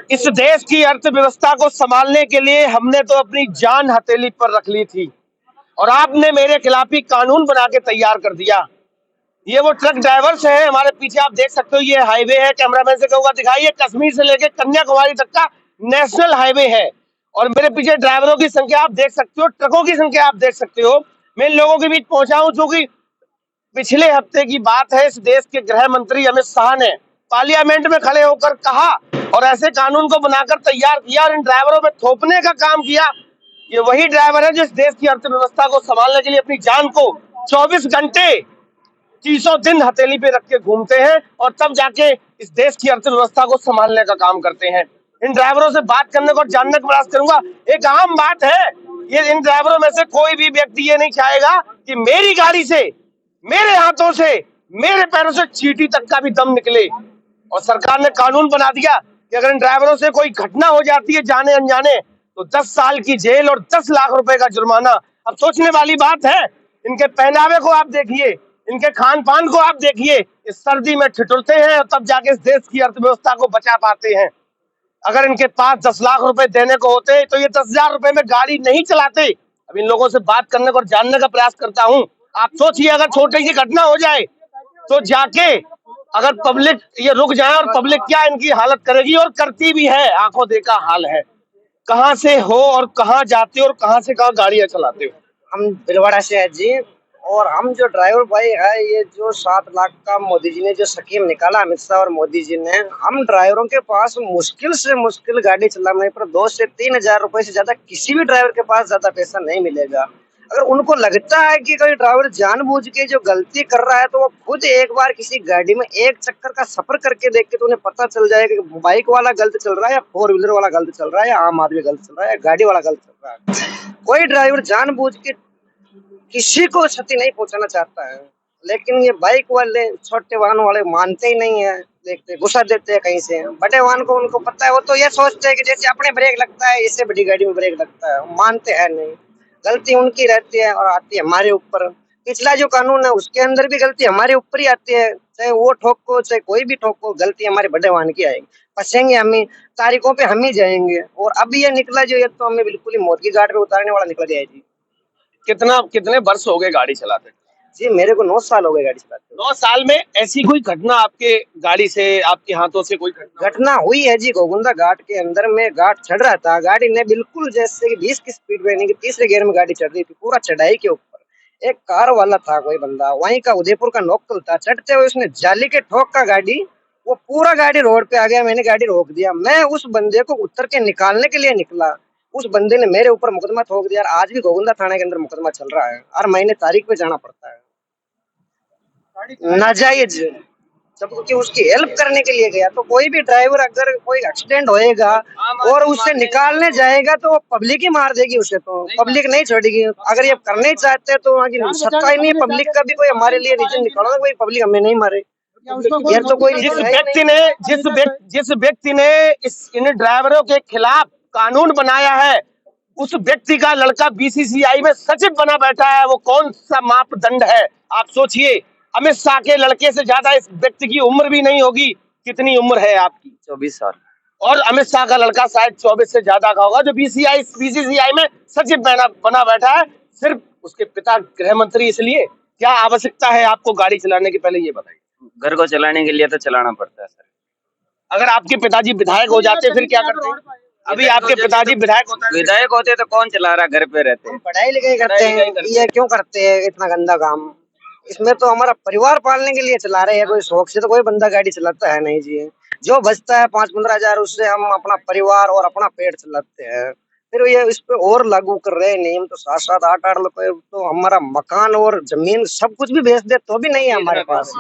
इस देश की अर्थव्यवस्था को संभालने के लिए हमने तो अपनी जान हथेली पर रख ली थी और आपने मेरे खिलाफ ही कानून बना के तैयार कर दिया। ये वो ट्रक ड्राइवर्स है हमारे पीछे, आप देख सकते हो, ये हाईवे है। कैमरामैन से कहूंगा दिखाइए, कश्मीर से लेके कन्याकुमारी तक का नेशनल हाईवे है और मेरे पीछे ड्राइवरों की संख्या आप देख सकते हो, ट्रकों की संख्या आप देख सकते हो। मैं इन लोगों के बीच पहुंचा हूं क्योंकि पिछले हफ्ते की बात है, इस देश के गृह मंत्री अमित शाह ने पार्लियामेंट में खड़े होकर कहा और ऐसे कानून को बनाकर तैयार किया और इन ड्राइवरों पे थोपने का काम किया। ये वही ड्राइवर है जो इस देश की अर्थव्यवस्था को संभालने के लिए अपनी जान को 24 घंटे 300 दिन हथेली पे रख के घूमते हैं और तब जाके इस देश की अर्थव्यवस्था को संभालने का काम करते हैं। इन ड्राइवरों से बात करने को, जानने का प्रयास करूंगा। एक आम बात है, ये इन ड्राइवरों में से कोई भी व्यक्ति ये नहीं चाहेगा कि मेरी गाड़ी से, मेरे हाथों से, मेरे पैरों से चींटी तक का भी दम निकले। और सरकार ने कानून बना दिया कि अगर इन ड्राइवरों से कोई घटना हो जाती है जाने अनजाने तो 10 साल की जेल और 10 लाख रुपए का जुर्माना। अब सोचने वाली बात है, इनके पहनावे को आप देखिए, इनके खान पान को आप देखिए, इस सर्दी में ठिठुरते हैं और तब जाके इस देश की अर्थव्यवस्था को बचा पाते हैं। अगर इनके पास 10 लाख रुपए देने को होते तो ये 10,000 रुपए में गाड़ी नहीं चलाते। अब इन लोगों से बात करने को और जानने का प्रयास करता हूं। आप सोचिए, अगर छोटी सी घटना हो जाए तो जाके अगर पब्लिक ये रुक जाए और पब्लिक क्या इनकी हालत करेगी, और करती भी है, आंखों देखा हाल है। कहां से हो और कहां जाते हो और कहां से कहां गाड़ियां चलाते हो? हम भीलवाड़ा से है जी। और हम जो ड्राइवर भाई है, ये जो 7 लाख का मोदी जी ने जो स्कीम निकाला, अमित शाह और मोदी जी ने, हम ड्राइवरों के पास मुश्किल से मुश्किल गाड़ी चलाने पर 2 से 3 हजार रुपए से ज्यादा किसी भी ड्राइवर के पास ज्यादा पैसा नहीं मिलेगा। अगर उनको लगता है कि कोई ड्राइवर जानबूझ के जो गलती कर रहा है तो वो खुद एक बार किसी गाड़ी में एक चक्कर का सफर करके देख के तो उन्हें पता चल जाएगा कि बाइक वाला गलत चल रहा है या 4 व्हीलर वाला गलत चल रहा है या आम आदमी गलत चल रहा है या गाड़ी वाला गलत चल रहा है। कोई ड्राइवर जानबूझ के किसी को क्षति नहीं पहुंचाना चाहता है, लेकिन ये बाइक वाले, छोटे वाहन वाले मानते ही नहीं है। देखते गुस्सा देते हैं कहीं से। बड़े वाहन को उनको पता है, वो तो ये सोचते हैं कि जैसे अपने ब्रेक लगता है इससे बड़ी गाड़ी में ब्रेक लगता है, मानते हैं नहीं। गलती उनकी रहती है और आती है हमारे ऊपर। पिछला जो कानून है उसके अंदर भी गलती हमारे ऊपर ही आती है, चाहे वो ठोको चाहे कोई भी ठोको, गलती हमारे बड़े वाहन की आएगी। फंसेंगे हम ही, तारीखों पे हम ही जाएंगे। और अब ये निकला जो, ये तो हमें बिल्कुल ही मौत की घाट पे उतारने वाला निकल गया है जी। कितने वर्ष हो गए गाड़ी चलाते? जी मेरे को 9 साल हो गए गाड़ी चलाते। 9 साल में ऐसी कोई घटना आपके गाड़ी से, आपके हाथों से कोई घटना हुई है जी। गोगुंदा घाट के अंदर में घाट चढ़ रहा था, गाड़ी ने बिल्कुल जैसे कि 20 की स्पीड में, नहीं कि तीसरे गियर में गाड़ी चढ़ रही थी, पूरा चढ़ाई के ऊपर। एक कार वाला था कोई बंदा, वहीं का उदयपुर का लोकल था। चढ़ते हुए उसने जाली के ठोक का गाड़ी, वो पूरा गाड़ी रोड पे आ गया। मैंने गाड़ी रोक दिया, मैं उस बंदे को उतर के निकालने के लिए निकला, उस बंदे ने मेरे ऊपर मुकदमा ठोक दिया। आज भी गोगुंदा थाने के अंदर मुकदमा चल रहा है, हर महीने तारीख पे जाना पड़ता है। नाजायज, जबकि उसकी हेल्प करने के लिए गया। तो कोई भी ड्राइवर अगर कोई एक्सीडेंट होएगा और उससे निकालने जाएगा तो पब्लिक ही मार देगी उसे, तो पब्लिक नहीं छोड़ेगी। अगर ये करने ही चाहते हैं तो वहाँ सत्ता ही नहीं है पब्लिक का भी, कोई हमारे लिए रीजन निकालो, कोई पब्लिक हमें नहीं मारे। ये तो कोई जिस व्यक्ति ने इन ड्राइवरों के खिलाफ कानून बनाया है, उस व्यक्ति का लड़का बीसीसीआई में सचिव बना बैठा है। वो कौन सा मापदंड है आप सोचिए। अमित शाह के लड़के से ज्यादा इस व्यक्ति की उम्र भी नहीं होगी। कितनी उम्र है आपकी? 24 साल। और अमित शाह का लड़का शायद 24 से ज्यादा का होगा, जो बीसीसीआई में सचिव बना बैठा है। सिर्फ उसके पिता गृह मंत्री। इसलिए क्या आवश्यकता है आपको गाड़ी चलाने की? पहले ये बताइए। घर को चलाने के लिए तो चलाना पड़ता है सर। अगर आपके पिताजी विधायक हो जाते फिर क्या करते? अभी आपके पिताजी विधायक होते तो कौन चला रहा, घर पे रहते। पढ़ाई लिखाई करते हैं, ये क्यों करते हैं इतना गंदा काम? इसमें तो हमारा परिवार पालने के लिए चला रहे हैं, कोई शौक से तो कोई बंदा गाड़ी चलाता है नहीं जी। जो बचता है 5-15 हजार, उससे हम अपना परिवार और अपना पेट चलाते हैं। फिर ये इस पे और लागू कर रहे हैं नियम, तो 7-7, 8-8 रुपए तो हमारा मकान और जमीन सब कुछ भी बेच दे तो भी नहीं है हमारे पास।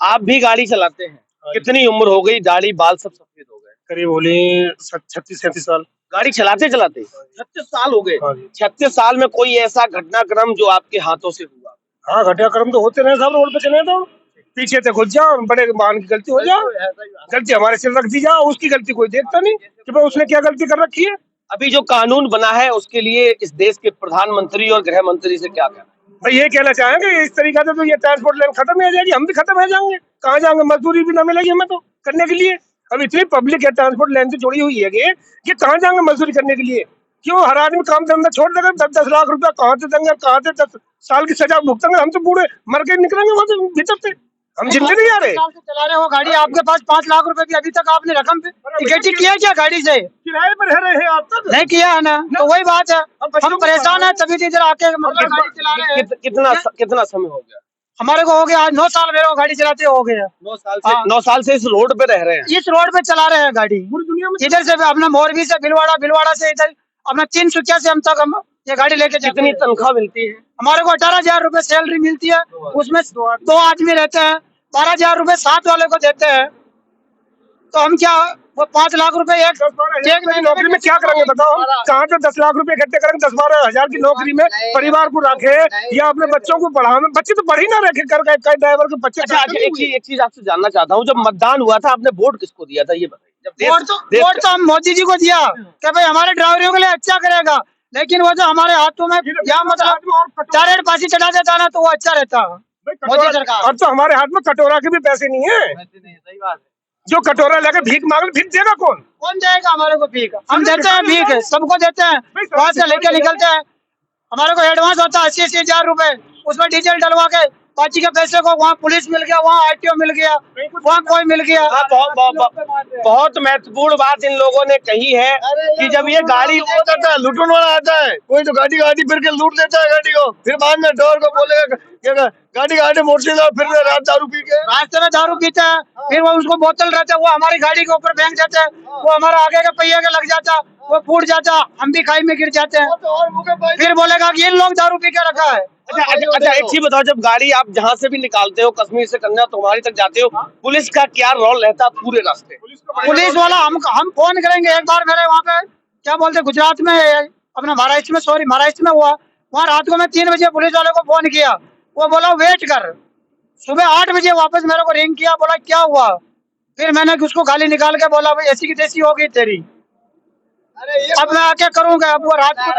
आप भी गाड़ी चलाते हैं? कितनी उम्र हो गई? दाढ़ी बाल सब सफेद हो गए। करीब होली 36-37 साल। गाड़ी चलाते चलाते 36 साल हो गए। 36 साल में कोई ऐसा घटनाक्रम जो आपके हाथों से हुआ? हाँ, घटनाक्रम तो होते रहे साहब। रोड पे चले तो पीछे से घुस जाओ, बड़े वाहन की गलती हो जाओ, गलती हमारे सिर रख दी जाओ, उसकी गलती कोई देखता नहीं कि भाई उसने क्या गलती कर रखी है। अभी जो कानून बना है उसके लिए इस देश के प्रधानमंत्री और गृह मंत्री से क्या कहना? भाई ये कहना चाहेंगे इस तरीका से तो ये ट्रांसपोर्ट लाइन खत्म हो जाएगी, हम भी खत्म हो जाएंगे। कहाँ जाएंगे? मजदूरी भी ना मिलेगी हमें तो करने के लिए। अब इतनी पब्लिक है ट्रांसपोर्ट लाइन से जुड़ी हुई है कि ये कहाँ जाएंगे मजदूरी करने के लिए? क्यों हर आदमी काम धंधा छोड़ देगा? 10-10 लाख रुपया कहाँ से देंगे? कहाँ से 10 साल की सजा भुगतेंगे? हम तो बूढ़े मर के निकलेंगे वहां से भीतर से, हम जिंदे नहीं आ रहे। साल से चला रहे हो गाड़ी, आपके पास 5 लाख रुपए की अभी तक आपने रकम टिकट ही किया क्या गाड़ी से? किराए पर रह रहे हैं आप तक। नहीं किया है ना, तो वही बात है, हम परेशान है तभी तो इधर आके मतलब गाड़ी चला रहे हैं। कितना समय हो गया? हमारे को हो गया आज 9 साल मेरे को गाड़ी चलाते हो गया। 9 साल से इस रोड पे रह रहे हैं। इस रोड पे चला रहे हैं गाड़ी, पूरी दुनिया में इधर से अपना मोरबी से भिलवाड़ा से इधर अपना 3 सुखिया से हम तक हम ये गाड़ी लेके जाते कितनी हैं। तनख्वाह मिलती है? हमारे को 18,000 रुपए सैलरी मिलती है, उसमें 2 आदमी रहते हैं, 12,000 रुपए साथ वाले को देते हैं, तो हम क्या वो 5 लाख रुपए एक एक नौकरी में क्या करेंगे बताओ? हम कहाँ से 10 लाख रुपए इकट्ठे करेंगे? 10-12 हजार की नौकरी में परिवार को रखे या अपने बच्चों को पढ़ाने? बच्चे तो पढ़ ही ना रखे कर कई ड्राइवर के बच्चे। अच्छा, एक चीज आपसे जानना चाहता हूँ, जब मतदान हुआ था आपने वोट किसको दिया था ये बताइए? जब वोट तो हम मोदी जी को दिया कि भाई हमारे ड्राइवरों के लिए अच्छा करेगा, लेकिन वो जो हमारे हाथों में या मतलब 4 फांसी चढ़ा देता ना तो वो अच्छा रहता मोदी सरकार। अब तो हमारे हाथ में कटोरा के भी पैसे नहीं है। सही बात है, जो कटोरा लेकर भीख मांगे, भीख देगा कौन? कौन देगा हमारे को भीख? हम देते हैं भीख, सबको देते हैं, वहां से लेके निकलते हैं। हमारे को एडवांस होता है 80-80 हजार रुपए, उसमें डीजल डलवा के बाकी के पैसे को वहाँ पुलिस मिल गया, वहाँ आरटीओ मिल गया, वहाँ कोई मिल गया। बहुत महत्वपूर्ण बात इन लोगों ने कही है कि जब ये गाड़ी लूटने वाला आता है, कोई तो गाड़ी फिर के लूट लेता है गाड़ी को, फिर बाद में डोर को बोलेगा गाड़ी मोटरसाइकिल, फिर रात दारू पी के रास्ते में दारू पीते हैं, फिर वो उसको बोतल रहते हैं, वो हमारी गाड़ी के ऊपर फेंक देते हैं, वो हमारा आगे का पहिया के लग जाता, वो फूट जाता, हम भी खाई में गिर जाते हैं, फिर बोलेगा कि इन लोग दारू पी के रखा है। अच्छा, एक चीज बताओ, जब गाड़ी आप जहाँ से भी निकालते हो, कश्मीर से कन्याकुमारी तक जाते हो, पुलिस का क्या रोल रहता है पूरे रास्ते? पुलिस वाला हम फोन करेंगे। एक बार मेरे वहाँ पे क्या बोलते गुजरात में अपना महाराष्ट्र में हुआ, वहाँ रात को मैं 3 बजे पुलिस वाले को फोन किया, वो बोला वेट कर। सुबह 8 बजे वापस मेरे को रिंग किया, बोला क्या हुआ? फिर मैंने उसको गाली निकाल के बोला भाई ऐसी की तैसी होगी तेरी, अब मैं क्या करूंगा? अब वो रात को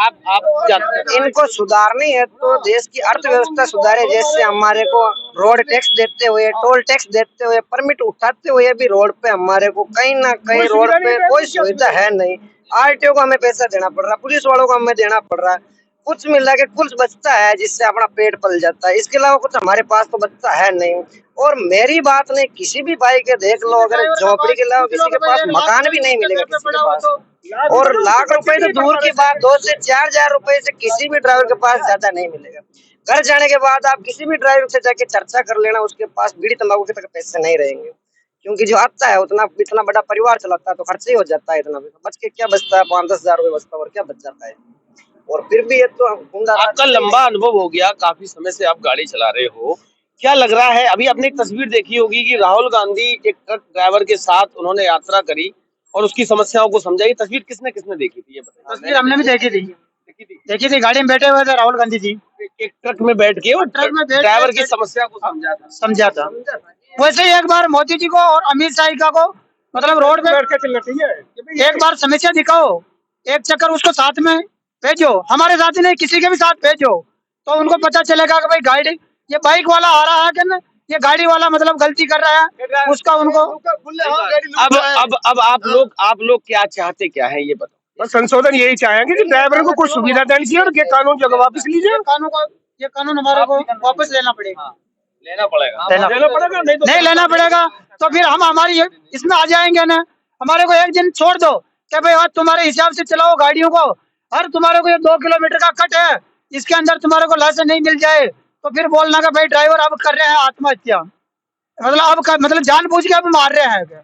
आप इनको सुधारनी है तो देश की अर्थव्यवस्था सुधारे। जैसे हमारे को रोड टैक्स देते हुए, टोल टैक्स देते हुए, परमिट उठाते हुए भी रोड पे हमारे को कहीं ना कहीं रोड पे कोई सुविधा है नहीं। आरटीओ को हमें पैसा देना पड़ रहा है, पुलिस वालों को हमें देना पड़ रहा है, कुछ मिला के कुछ बचता है जिससे अपना पेट पल जाता है, इसके अलावा कुछ हमारे पास तो बचता है नहीं। और मेरी बात नहीं, किसी भी भाई के देख लो, अगर झोपड़ी के अलावा किसी के पास मकान भी नहीं मिलेगा किसी के पास, और लाख रुपए तो दूर की बात, 2 से 4 हजार रुपए से किसी भी ड्राइवर के पास ज्यादा नहीं मिलेगा। घर जाने के बाद आप किसी भी ड्राइवर से जाके चर्चा कर लेना, उसके पास बीड़ी तंबाकू के तक पैसे नहीं रहेंगे, क्योंकि जो आता है उतना इतना बड़ा परिवार चलाता है तो खर्चे ही हो जाता है, इतना बच के क्या बचता है? 5-10 हजार रुपए बचता है और क्या बच जाता है। और फिर भी ये तो आपका लंबा अनुभव हो गया, काफी समय से आप गाड़ी चला रहे हो, क्या लग रहा है? अभी आपने एक तस्वीर देखी होगी कि राहुल गांधी एक ट्रक ड्राइवर के साथ उन्होंने यात्रा करी और उसकी समस्याओं को समझा। ये तस्वीर किसने देखी थी ये बताइए? तस्वीर हमने भी देखी थी, गाड़ी में बैठे हुए थे राहुल गांधी जी, एक ट्रक में बैठ के और ट्रक में बैठ ड्राइवर के की समस्या को समझा था। वैसे ही एक बार मोदी जी को और अमित शाह को मतलब रोड पे बैठ के चलना चाहिए। एक बार समस्या दिखाओ, एक चक्कर उसको साथ में भेजो, हमारे साथ ही नहीं किसी के भी साथ भेजो, तो उनको पता चलेगा कि भाई गाड़ी ये बाइक वाला आ रहा है कि ना ये गाड़ी वाला मतलब गलती कर रहा है, उसका उनको। अब आप लोग क्या चाहते क्या है ये बताओ? बस संशोधन यही चाहेंगे कि ड्राइवर को कुछ सुविधा देनी चाहिए और ये कानून जगह वापस लीजिए। ये कानून हमारे को वापस लेना पड़ेगा, लेना पड़ेगा, नहीं लेना पड़ेगा तो फिर हम हमारी इसमें आ जाएंगे ना। हमारे को एक दिन छोड़ दो कि भाई आज तुम्हारे हिसाब से चलाओ गाड़ियों को, हर तुम्हारे को ये 2 किलोमीटर का कट है, इसके अंदर तुम्हारे को लाइसेंस नहीं मिल जाए तो फिर बोलना का भाई ड्राइवर अब कर रहे हैं आत्महत्या, मतलब जानबूझ के अब मार रहे हैं।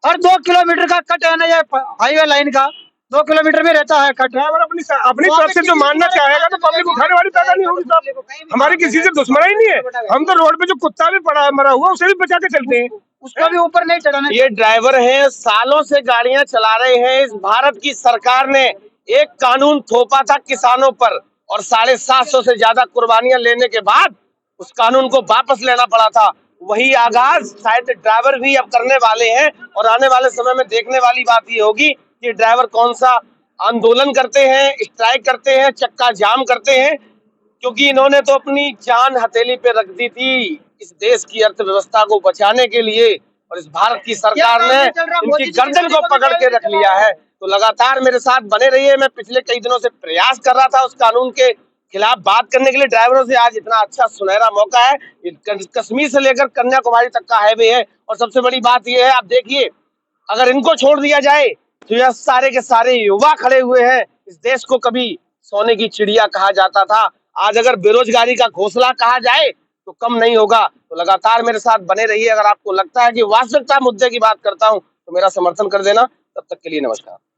हर 2 किलोमीटर का कट है ना ये हाईवे लाइन का, 2 किलोमीटर में रहता है कट। ड्राइवर अपनी तरफ से जो मानना चाहेगा तो पब्लिक उठाने वाली पैदा नहीं होगी साहब। हमारी किसी से दुश्मनी नहीं है, हम तो रोड पे जो कुत्ता भी पड़ा है मरा हुआ उसे भी बचा के चलते हैं, उसका भी ऊपर नहीं चढ़ाना। ये ड्राइवर हैं, सालों से गाड़ियां चला रहे हैं। इस भारत की सरकार ने एक कानून थोपा था किसानों पर और 750 से ज्यादा कुर्बानियां लेने के बाद उस कानून को वापस लेना पड़ा था। वही आगाज शायद ड्राइवर भी अब करने वाले हैं और आने वाले समय में देखने वाली बात ये होगी कि ड्राइवर कौन सा आंदोलन करते हैं, स्ट्राइक करते हैं, चक्का जाम करते हैं, क्योंकि इन्होंने तो अपनी जान हथेली पे रख दी थी इस देश की अर्थव्यवस्था को बचाने के लिए। और इस भारत की सरकार क्या ने काम चल रहा है? इनकी मोदी जी गर्दन को किसी को पकड़ के रख लिया है। तो लगातार मेरे साथ बने रहिए। मैं पिछले कई दिनों से प्रयास कर रहा था उस कानून के खिलाफ बात करने के लिए ड्राइवरों से। आज इतना अच्छा सुनहरा मौका है। कश्मीर से लेकर कन्याकुमारी तक का हाईवे है। और सबसे बड़ी बात यह है, आप देखिए, अगर इनको छोड़ दिया जाए तो यह सारे के सारे युवा खड़े हुए हैं। इस देश को कभी सोने की चिड़िया कहा जाता था, आज अगर बेरोजगारी का घोंसला कहा जाए तो कम नहीं होगा। तो लगातार मेरे साथ बने रहिए। अगर आपको लगता है कि वास्तविकता मुद्दे की बात करता हूं तो मेरा समर्थन कर देना। तब तक के लिए नमस्कार।